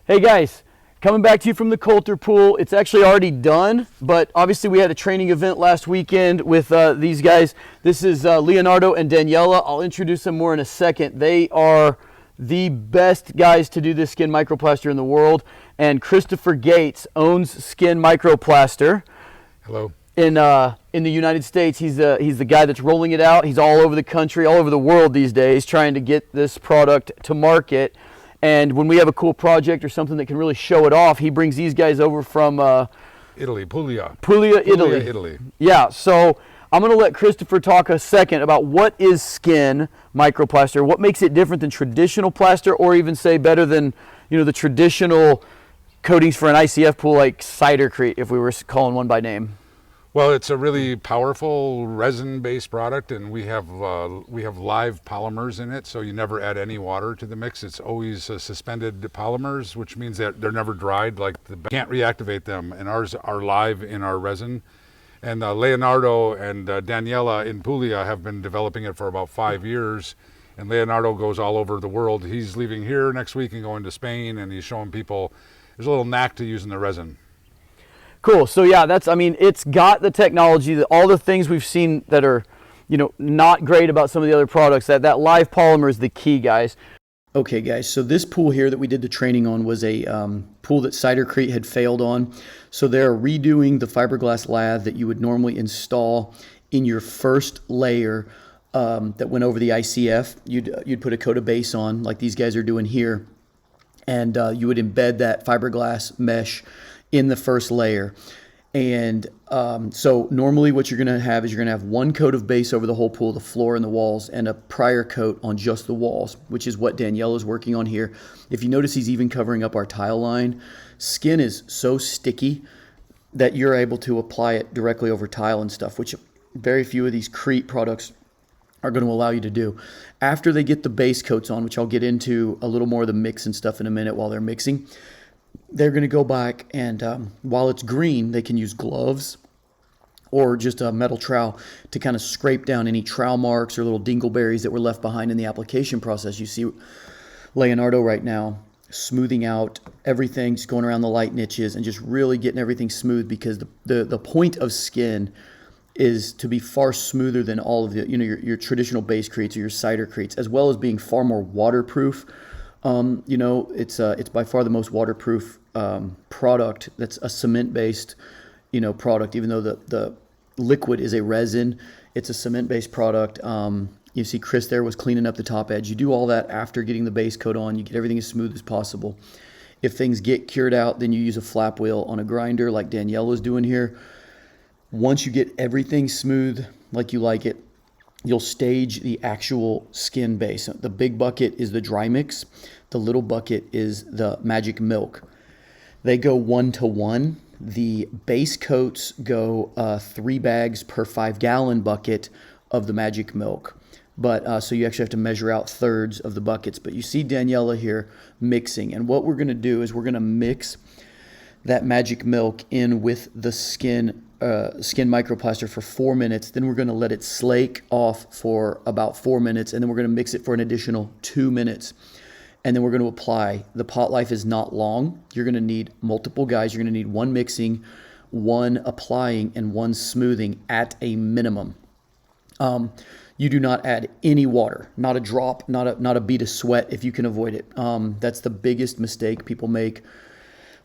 Hey guys, coming back to you from the Coulter pool. It's actually already done, but obviously we had a training event last weekend with these guys. This is Leonardo and Daniela. I'll introduce them more in a second. They are the best guys to do this skin microplaster in the world, and Christopher Gates owns Skin Microplaster. Hello. In the United States, he's the guy that's rolling it out. He's all over the country, all over the world these days, trying to get this product to market. And when we have a cool project or something that can really show it off, he brings these guys over from Italy, Puglia, Italy. Italy. Yeah, so I'm going to let Christopher talk a second about what is skin microplaster, what makes it different than traditional plaster, or even say better than the traditional coatings for an ICF pool like Cidercrete, if we were calling one by name. Well, it's a really powerful resin-based product, and we have live polymers in it, so you never add any water to the mix. It's always suspended polymers, which means that they're never dried. Can't reactivate them, and ours are live in our resin. And Leonardo and Daniela in Puglia have been developing it for about 5 years, and Leonardo goes all over the world. He's leaving here next week and going to Spain, and he's showing people there's a little knack to using the resin. Cool. So yeah, it's got the technology, that all the things we've seen that are, not great about some of the other products. That live polymer is the key, guys. Okay, guys. So this pool here that we did the training on was a pool that Cidercrete had failed on. So they're redoing the fiberglass lath that you would normally install in your first layer that went over the ICF. You'd put a coat of base on, like these guys are doing here, and you would embed that fiberglass mesh in the first layer. And so normally what you're going to have is you're going to have one coat of base over the whole pool, the floor and the walls, and a prior coat on just the walls, which is what Danielle is working on here. If you notice, he's even covering up our tile line. Skin is so sticky that you're able to apply it directly over tile and stuff, which very few of these Crete products are going to allow you to do. After they get the base coats on, which I'll get into a little more of the mix and stuff in a minute while they're mixing, they're going to go back and while it's green, they can use gloves or just a metal trowel to kind of scrape down any trowel marks or little dingleberries that were left behind in the application process. You see Leonardo right now smoothing out everything, just going around the light niches and just really getting everything smooth, because the point of skin is to be far smoother than all of the your traditional base Cretes or your cider Cretes, as well as being far more waterproof. It's by far the most waterproof product that's a cement-based, product. Even though the liquid is a resin, it's a cement-based product. You see Chris there was cleaning up the top edge. You do all that after getting the base coat on. You get everything as smooth as possible. If things get cured out, then you use a flap wheel on a grinder like Danielle is doing here. Once you get everything smooth like you like it, you'll stage the actual skin base. The big bucket is the dry mix. The little bucket is the magic milk. They go 1-to-1. The base coats go 3 bags per 5-gallon bucket of the magic milk. But so you actually have to measure out thirds of the buckets. But you see Daniela here mixing. And what we're going to do is we're going to mix that magic milk in with the skin microplaster for 4 minutes. Then we're going to let it slake off for about 4 minutes, and then we're going to mix it for an additional 2 minutes. And then we're going to apply. The pot life is not long. You're going to need multiple guys. You're going to need one mixing, one applying, and one smoothing at a minimum. You do not add any water, not a drop, not a bead of sweat if you can avoid it. That's the biggest mistake people make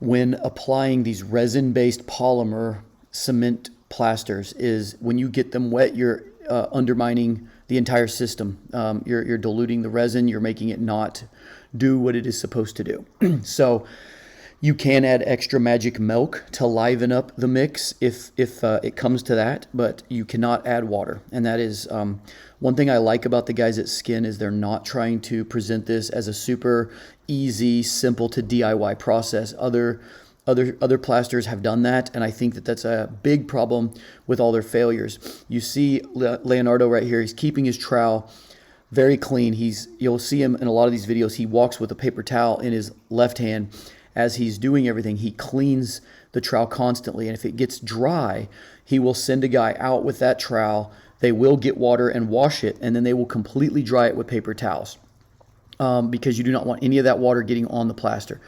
when applying these resin-based polymer cement plasters, is when you get them wet, you're undermining the entire system. You're diluting the resin. You're making it not do what it is supposed to do. So you can add extra magic milk to liven up the mix if it comes to that, but you cannot add water. And that is one thing I like about the guys at Skin, is they're not trying to present this as a super easy, simple to DIY process. Other plasters have done that, and I think that that's a big problem with all their failures. You see Leonardo right here. He's keeping his trowel very clean. You'll see him in a lot of these videos. He walks with a paper towel in his left hand. As he's doing everything, he cleans the trowel constantly, and if it gets dry, he will send a guy out with that trowel. They will get water and wash it, and then they will completely dry it with paper towels, because you do not want any of that water getting on the plaster.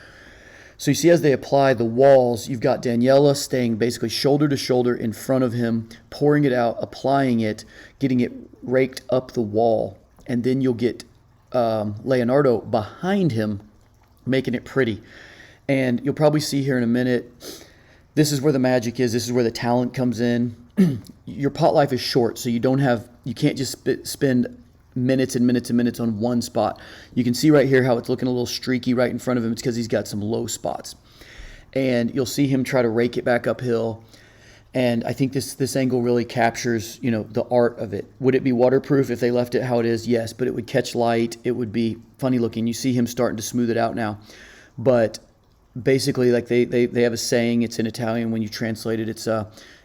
So you see as they apply the walls, you've got Daniela staying basically shoulder to shoulder in front of him, pouring it out, applying it, getting it raked up the wall. And then you'll get Leonardo behind him, making it pretty. And you'll probably see here in a minute, this is where the magic is. This is where the talent comes in. Your pot life is short, so you can't just spend minutes and minutes and minutes on one spot. You can see right here how it's looking a little streaky right in front of him. It's because he's got some low spots. And you'll see him try to rake it back uphill. And I think this angle really captures, the art of it. Would it be waterproof if they left it how it is? Yes, but it would catch light. It would be funny looking. You see him starting to smooth it out now. But basically, like they have a saying, it's in Italian when you translate it, it's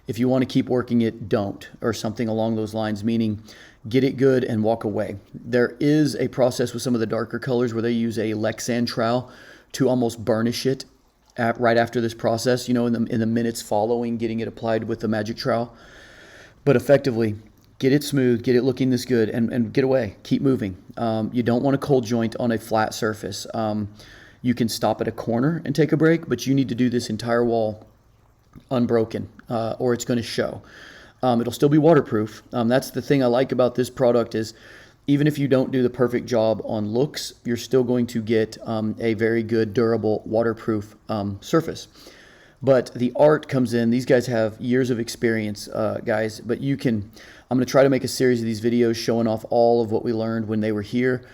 if you want to keep working it, don't, or something along those lines, meaning get it good and walk away. There is a process with some of the darker colors where they use a Lexan trowel to almost burnish it right after this process, in the minutes following getting it applied with the magic trowel. But effectively, get it smooth, get it looking this good, and get away. Keep moving. You don't want a cold joint on a flat surface. You can stop at a corner and take a break, but you need to do this entire wall unbroken, or it's going to show. It'll still be waterproof. That's the thing I like about this product is even if you don't do the perfect job on looks, you're still going to get a very good, durable, waterproof surface. But the art comes in. These guys have years of experience, guys, but I'm going to try to make a series of these videos showing off all of what we learned when they were here.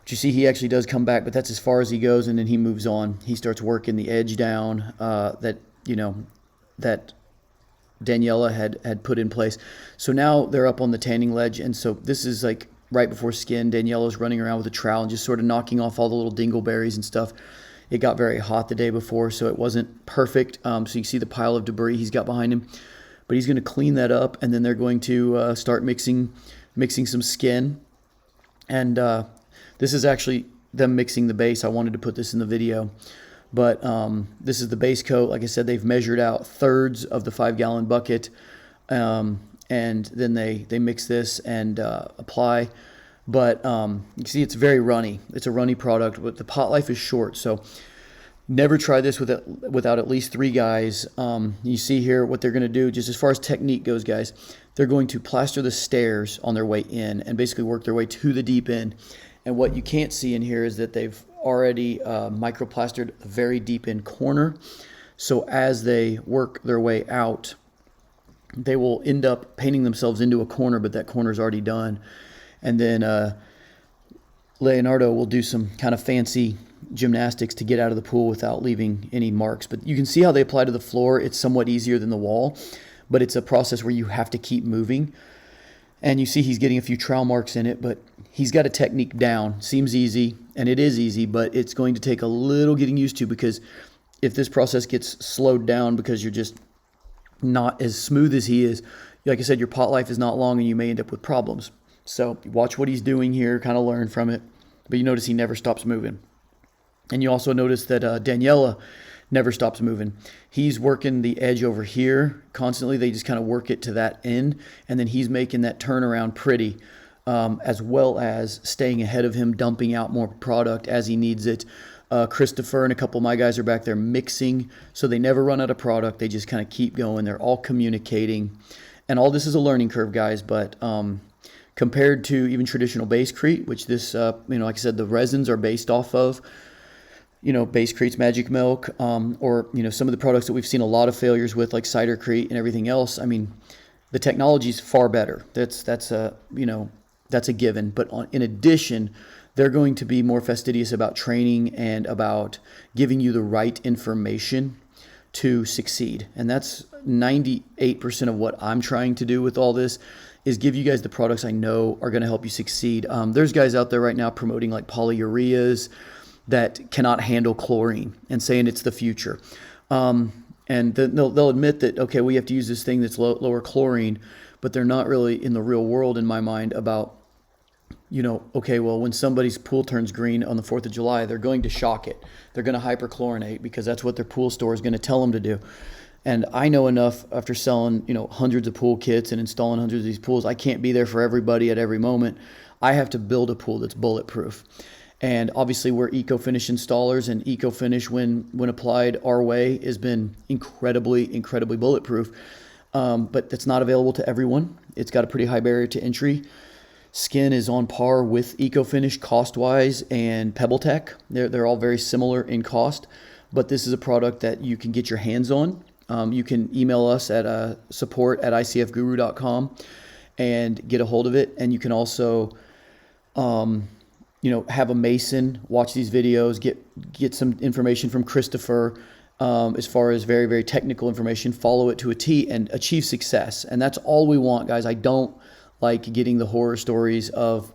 But you see he actually does come back, but that's as far as he goes, and then he moves on. He starts working the edge down that Daniela had put in place. So now they're up on the tanning ledge, and so this is like right before skin. Daniela's running around with a trowel and just sort of knocking off all the little dingleberries and stuff. It got very hot the day before, so it wasn't perfect. So you can see the pile of debris he's got behind him. But he's going to clean that up, and then they're going to start mixing some skin. And this is actually them mixing the base. I wanted to put this in the video. But this is the base coat. Like I said, they've measured out thirds of the 5-gallon bucket. And then they mix this and apply. But you see it's very runny. It's a runny product, but the pot life is short. So never try this without at least 3 guys. You see here what they're going to do, just as far as technique goes, guys. They're going to plaster the stairs on their way in and basically work their way to the deep end. And what you can't see in here is that they've already microplastered a very deep in corner. So as they work their way out, they will end up painting themselves into a corner, but that corner is already done. And then Leonardo will do some kind of fancy gymnastics to get out of the pool without leaving any marks. But you can see how they apply to the floor. It's somewhat easier than the wall, but it's a process where you have to keep moving. And you see he's getting a few trowel marks in it, but he's got a technique down. Seems easy, and it is easy, but it's going to take a little getting used to, because if this process gets slowed down because you're just not as smooth as he is, like I said, your pot life is not long and you may end up with problems. So watch what he's doing here, kind of learn from it. But you notice he never stops moving. And you also notice that Daniela never stops moving. He's working the edge over here constantly. They just kind of work it to that end, and then he's making that turnaround pretty, as well as staying ahead of him, dumping out more product as he needs it. Christopher and a couple of my guys are back there mixing, so they never run out of product. They just kind of keep going. They're all communicating, and all this is a learning curve, guys, but compared to even traditional basecrete, which this, like I said, the resins are based off of, Basecrete's Magic Milk, or, some of the products that we've seen a lot of failures with, like Cidercrete and everything else. I mean, the technology is far better. That's a given. But in addition, they're going to be more fastidious about training and about giving you the right information to succeed. And that's 98% of what I'm trying to do with all this, is give you guys the products I know are going to help you succeed. There's guys out there right now promoting like polyureas that cannot handle chlorine and saying it's the future. And they'll admit that, okay, we have to use this thing that's lower chlorine, but they're not really in the real world, in my mind, about, okay, well, when somebody's pool turns green on the 4th of July, they're going to shock it. They're going to hyperchlorinate because that's what their pool store is going to tell them to do. And I know enough after selling, hundreds of pool kits and installing hundreds of these pools. I can't be there for everybody at every moment. I have to build a pool that's bulletproof. And obviously we're EcoFinish installers, and EcoFinish when applied our way has been incredibly bulletproof. But that's not available to everyone. It's got a pretty high barrier to entry. Skin is on par with EcoFinish cost-wise and PebbleTech. They're all very similar in cost, but this is a product that you can get your hands on. You can email us at support@icfguru.com and get a hold of it. And you can also, have a mason watch these videos, get some information from Christopher as far as very, very technical information, follow it to a T and achieve success. And that's all we want, guys. I don't like getting the horror stories of,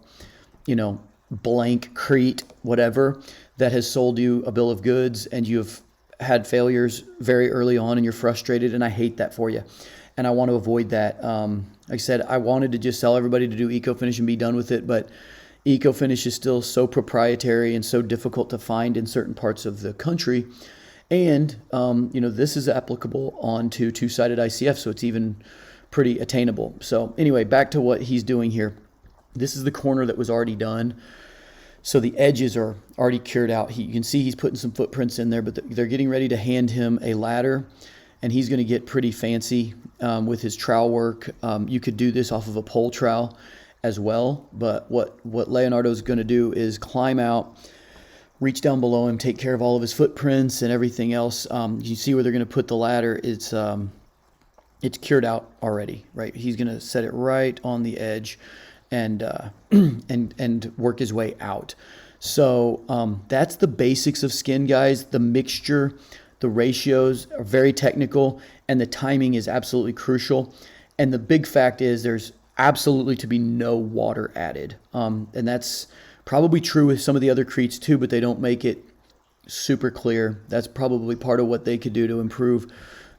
blank Crete, whatever, that has sold you a bill of goods and you've had failures very early on and you're frustrated, and I hate that for you. And I want to avoid that. Like I said, I wanted to just tell everybody to do EcoFinish and be done with it, but EcoFinish is still so proprietary and so difficult to find in certain parts of the country. And, this is applicable onto two-sided ICF, so it's even pretty attainable. So anyway, back to what he's doing here. This is the corner that was already done. So the edges are already cured out. You can see he's putting some footprints in there, but they're getting ready to hand him a ladder, and he's going to get pretty fancy with his trowel work. You could do this off of a pole trowel as well, but what Leonardo's going to do is climb out, reach down below him, take care of all of his footprints and everything else. You see where they're going to put the ladder. It's cured out already, right? He's going to set it right on the edge and work his way out. So that's the basics of skin, guys. The mixture, the ratios are very technical, and the timing is absolutely crucial. And the big fact is there's absolutely to be no water added. And that's probably true with some of the other Cretes too, but they don't make it super clear. That's probably part of what they could do to improve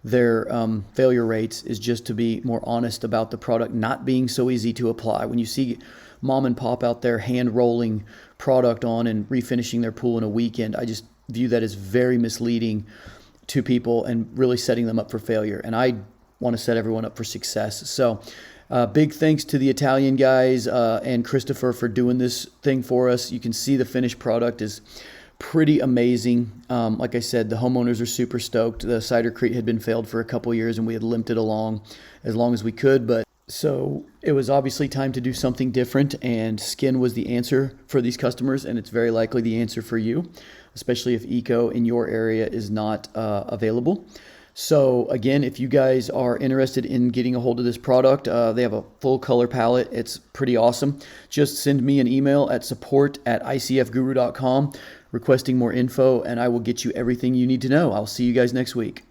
their failure rates, is just to be more honest about the product not being so easy to apply. When you see mom and pop out there hand rolling product on and refinishing their pool in a weekend, I just view that as very misleading to people and really setting them up for failure. And I want to set everyone up for success. So big thanks to the Italian guys and Christopher for doing this thing for us. You can see the finished product is pretty amazing. Like I said, the homeowners are super stoked. The cider Crete had been failed for a couple years, and we had limped it along as long as we could. But so it was obviously time to do something different, and skin was the answer for these customers, and it's very likely the answer for you, especially if Eco in your area is not available. So again, if you guys are interested in getting a hold of this product, they have a full color palette. It's pretty awesome. Just send me an email at support@icfguru.com requesting more info, and I will get you everything you need to know. I'll see you guys next week.